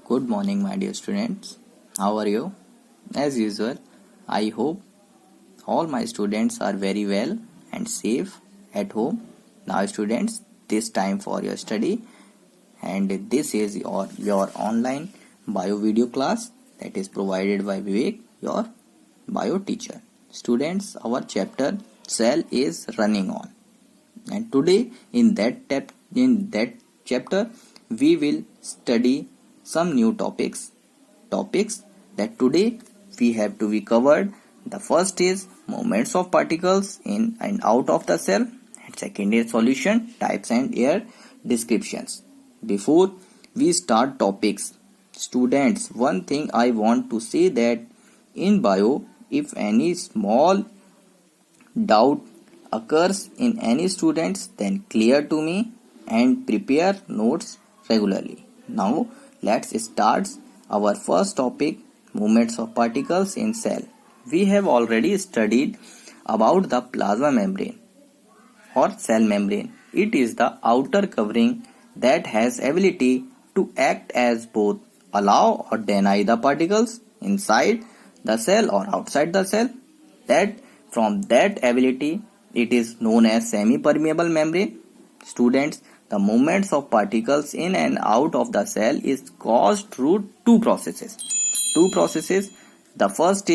Good morning, my dear students. How are you? As usual, I hope all my students are very well and safe at home. Now, students, this time for your study, and this is your online bio video class that is provided by Vivek, your bio teacher. Students, our chapter cell is running on, and today in that chapter we will study some new topics that today we have to be covered. The first is movements of particles in and out of the cell, and second is solution types and air descriptions. Before we start topics, students, one thing I want to say that in bio, if any small doubt occurs in any students, then clear to me and prepare notes regularly. Now let's start our first topic, movements of particles in cell. We have already studied about the plasma membrane or cell membrane. It is the outer covering that has ability to act as both allow or deny the particles inside the cell or outside the cell. That from that ability it is known as semi-permeable membrane. Students, the movements of particles in and out of the cell is caused through two processes. The first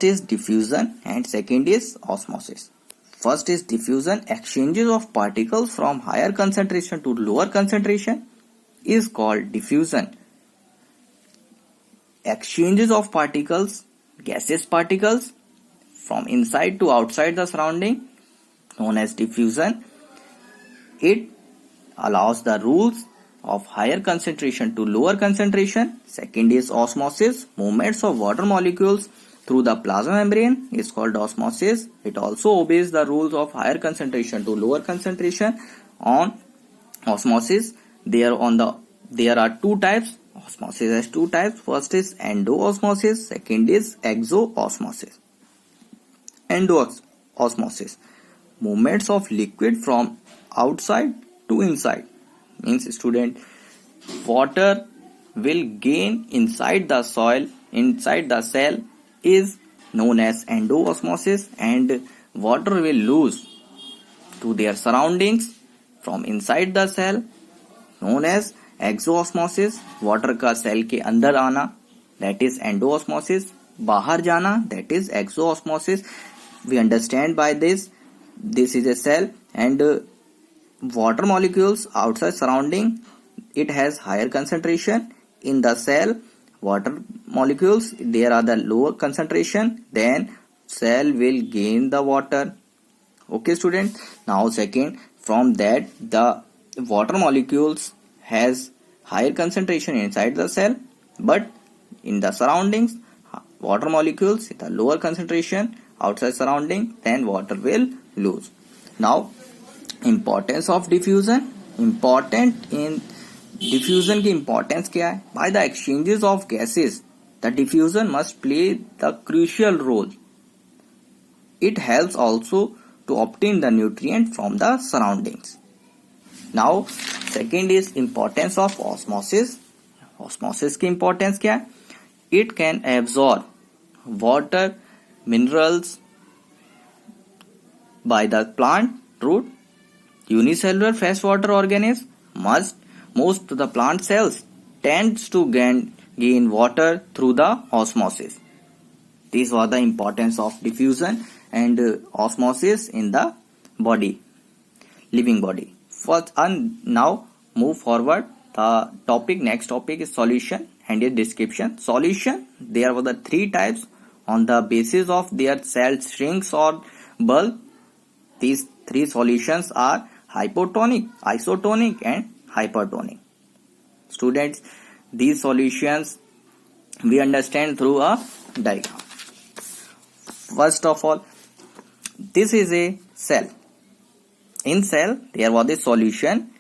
is diffusion and second is osmosis. First is diffusion. Exchanges of particles from higher concentration to lower concentration is called diffusion. Exchanges of particles, gaseous particles, from inside to outside the surrounding, known as diffusion. It allows the rules of higher concentration to lower concentration. Second is osmosis. Movements of water molecules through the plasma membrane is called osmosis. It also obeys the rules of higher concentration to lower concentration. On osmosis, there are two types. Osmosis has two types. First is endoosmosis. Second is exoosmosis. Endoosmosis. Movements of liquid from outside to inside. Means, student, water will gain inside the cell is known as endoosmosis, and water will lose to their surroundings from inside the cell, known as exoosmosis. Water का cell के अंदर आना, that is endoosmosis. बाहर जाना, that is exoosmosis. We understand by this is a cell, and water molecules outside surrounding, it has higher concentration. In the cell, water molecules, there are the lower concentration, then cell will gain the water. Okay, student. Now second, from that the water molecules has higher concentration inside the cell, but in the surroundings water molecules the lower concentration outside surrounding, then water will lose. Now importance of diffusion. Important in diffusion की importance क्या है? By the exchanges of gases, the diffusion must play the crucial role. It helps also to obtain the nutrient from the surroundings. Now second is importance of osmosis. Osmosis की importance क्या है? It can absorb water, minerals by the plant root. Unicellular freshwater organisms, most of the plant cells tends to gain water through the osmosis. These were the importance of diffusion and osmosis in the body, living body. First, and now move forward. The next topic is solution and its description. Solution, there were the three types on the basis of their cell shrinks or bulk. These three solutions are hypotonic, isotonic and hypertonic. Students, these solutions we understand through a diagram. First of all, this is a cell. In cell, there was a solution,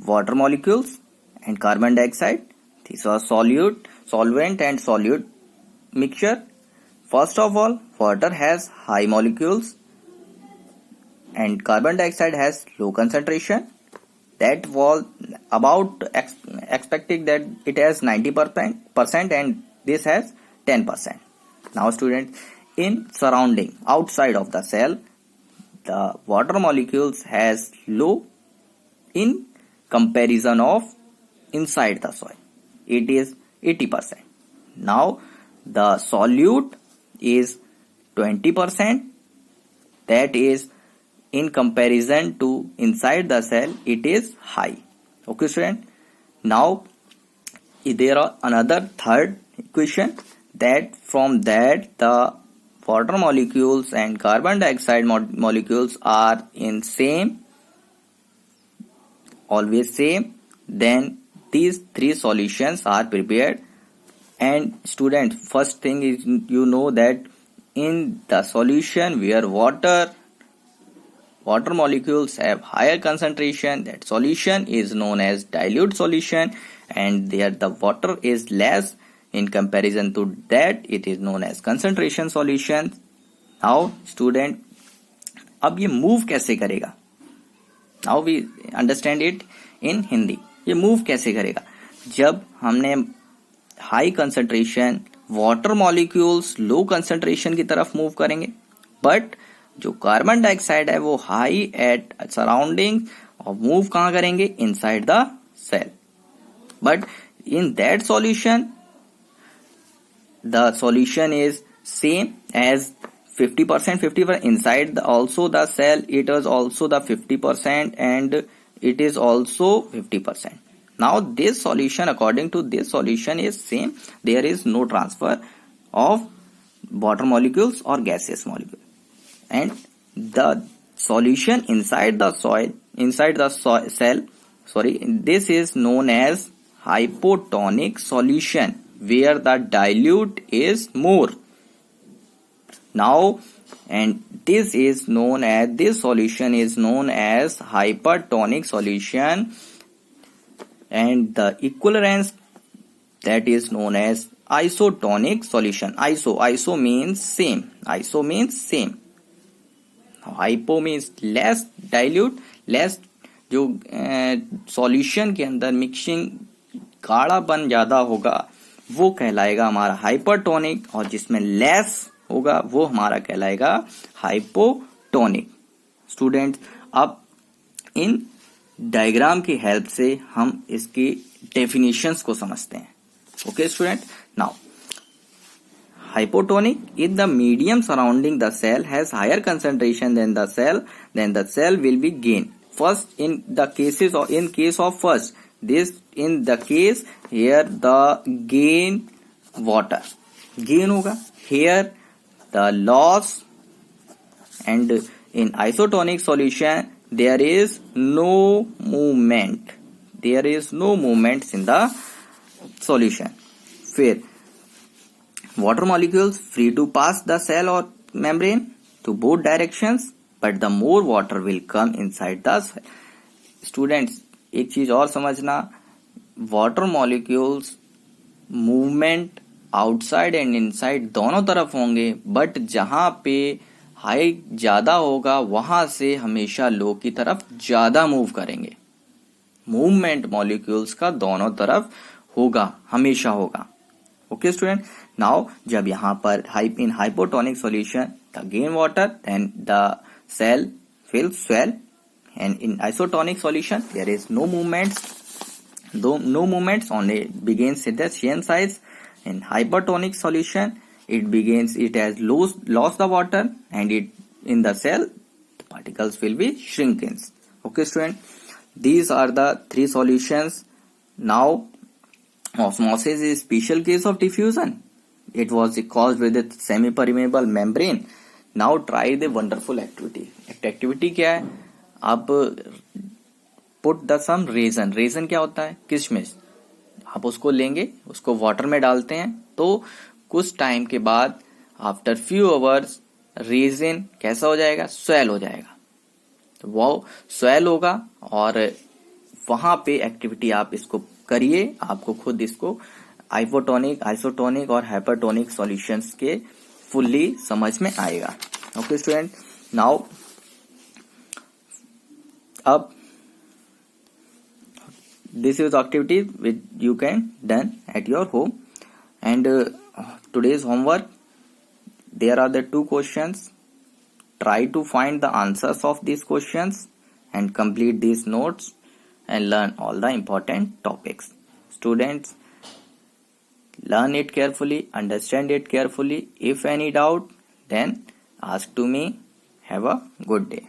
water molecules and carbon dioxide. This was solvent and solute mixture. First of all, water has high molecules and carbon dioxide has low concentration. That was about expecting that it has 90% and this has 10%. Now students, in surrounding outside of the cell, the water molecules has low in comparison of inside the soil. It is 80%. Now the solute is 20%, that is in comparison to inside the cell it is high. Okay student, now there are another third equation, that from that the water molecules and carbon dioxide molecules are in same, always same, then these three solutions are prepared. And student, first thing is you know that in the solution where water molecules have higher concentration, that solution is known as dilute solution, and there the water is less in comparison to that, it is known as concentration solution. Now student, अब ये move कैसे करेगा? Now we understand it in Hindi. ये move कैसे करेगा? जब हमने high concentration water molecules low concentration की तरफ मूव करेंगे, बट जो कार्बन डाइऑक्साइड है वो हाई एट सराउंडिंग और मूव कहां करेंगे? Inside the cell. But in that solution the solution is same as 50% inside also the cell, it is also the 50% and it is also 50%. Now this solution, according to this solution is same, there is no transfer of water molecules or gaseous molecule, and the solution inside the soil, inside the cell, sorry, this is known as hypotonic solution where the dilute is more. Now, and this is known as, this solution is known as hypertonic solution, and the equivalence, that is known as isotonic solution. Iso means same. Iso means same. Hypo means less dilute, less जो solution के अंदर mixing गाढ़ापन ज्यादा होगा वो कहलाएगा हमारा hypertonic, और जिसमें लेस होगा वो हमारा कहलाएगा हाइपोटोनिक. स्टूडेंट्स, अब इन डायग्राम की हेल्प से हम इसकी डेफिनेशंस को समझते हैं. Okay student, now hypotonic if the medium surrounding the cell has higher concentration than the cell, then the cell will be gain. First, in the cases or in case of first, this in the case here the gain water, gain होगा, here the loss, and in isotonic solution there is no movement, there is no movements in the solution. फिर water molecules free to pass the cell or membrane to both directions, but the more water will come inside the cell. Students, एक चीज और समझना, water molecules movement outside and inside दोनों तरफ होंगे, but जहां पे हाई ज्यादा होगा वहां से हमेशा लो की तरफ ज्यादा मूव करेंगे. मूवमेंट मॉलिक्यूल्स का दोनों तरफ होगा, हमेशा होगा. ओके स्टूडेंट, नाउ जब यहाँ पर in hypotonic solution the gain water, then the cell will swell, and in isotonic solution there is no movements only begins at the same size. In hypertonic solution it has lost the water, and it in the cell the particles will be shrinking. Okay student, these are the three solutions. Now osmosis is special case of diffusion. It was caused with a semi-permeable membrane. Now try the wonderful activity. Activity क्या है? आप put the some raisin. raisin क्या होता है? किशमिश. आप उसको लेंगे, उसको वाटर में डालते हैं, तो कुछ टाइम के बाद आफ्टर फ्यू आवर्स रेजिन कैसा हो जाएगा? स्वेल हो जाएगा. तो वो स्वेल होगा, और वहां पे एक्टिविटी आप इसको करिए, आपको खुद इसको हाइपोटोनिक, आइसोटोनिक और हाइपरटोनिक सॉल्यूशंस के फुल्ली समझ में आएगा. ओके स्टूडेंट, नाउ अब this is activity which you can done at your home. And today's homework, there are the 2 questions. Try to find the answers of these questions and complete these notes and learn all the important topics. Students, learn it carefully, understand it carefully. If any doubt, then ask to me. Have a good day.